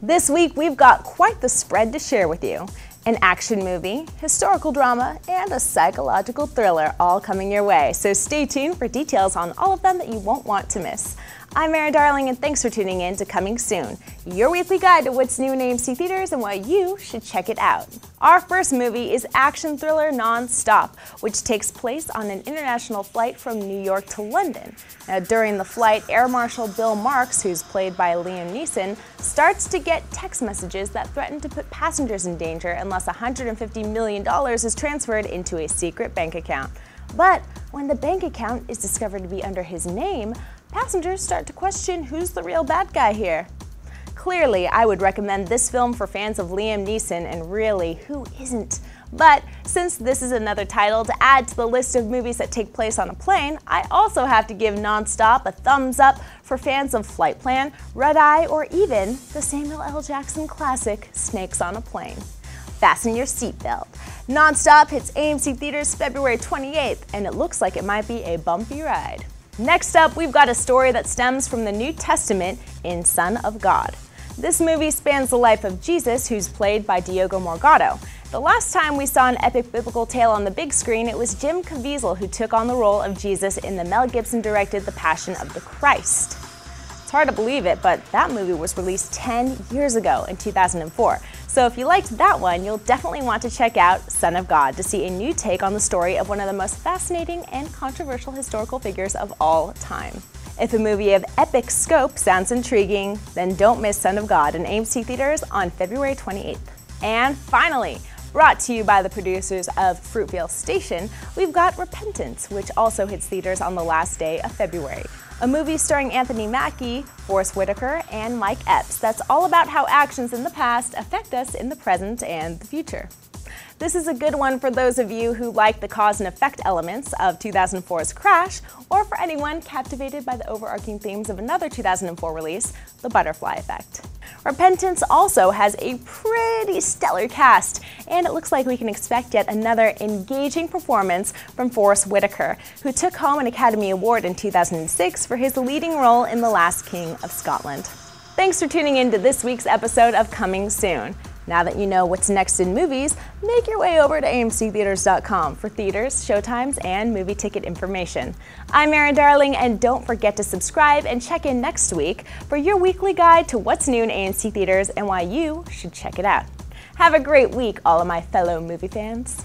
This week, we've got quite the spread to share with you. An action movie, historical drama, and a psychological thriller all coming your way, so stay tuned for details on all of them that you won't want to miss. I'm Mary Darling, and thanks for tuning in to Coming Soon, your weekly guide to what's new in AMC theaters and why you should check it out. Our first movie is action thriller Non-Stop, which takes place on an international flight from New York to London. Now, during the flight, Air Marshal Bill Marks, who's played by Liam Neeson, starts to get text messages that threaten to put passengers in danger unless $150 million is transferred into a secret bank account. But when the bank account is discovered to be under his name, passengers start to question who's the real bad guy here. Clearly, I would recommend this film for fans of Liam Neeson, and really, who isn't? But since this is another title to add to the list of movies that take place on a plane, I also have to give Non-Stop a thumbs up for fans of Flight Plan, Red Eye, or even the Samuel L. Jackson classic, Snakes on a Plane. Fasten your seatbelt. Non-Stop hits AMC theaters February 28th, and it looks like it might be a bumpy ride. Next up, we've got a story that stems from the New Testament in Son of God. This movie spans the life of Jesus, who's played by Diogo Morgado. The last time we saw an epic biblical tale on the big screen, it was Jim Caviezel who took on the role of Jesus in the Mel Gibson-directed The Passion of the Christ. It's hard to believe it, but that movie was released 10 years ago in 2004. So if you liked that one, you'll definitely want to check out Son of God to see a new take on the story of one of the most fascinating and controversial historical figures of all time. If a movie of epic scope sounds intriguing, then don't miss Son of God in AMC theaters on February 28th. And finally, brought to you by the producers of Fruitvale Station, we've got Repentance, which also hits theaters on the last day of February. A movie starring Anthony Mackie, Forrest Whitaker, and Mike Epps that's all about how actions in the past affect us in the present and the future. This is a good one for those of you who like the cause and effect elements of 2004's Crash, or for anyone captivated by the overarching themes of another 2004 release, The Butterfly Effect. Repentance also has a pretty stellar cast, and it looks like we can expect yet another engaging performance from Forrest Whitaker, who took home an Academy Award in 2006 for his leading role in The Last King of Scotland. Thanks for tuning in to this week's episode of Coming Soon. Now that you know what's next in movies, make your way over to amctheaters.com for theaters, showtimes, and movie ticket information. I'm Mary Darling, and don't forget to subscribe and check in next week for your weekly guide to what's new in AMC theaters and why you should check it out. Have a great week, all of my fellow movie fans.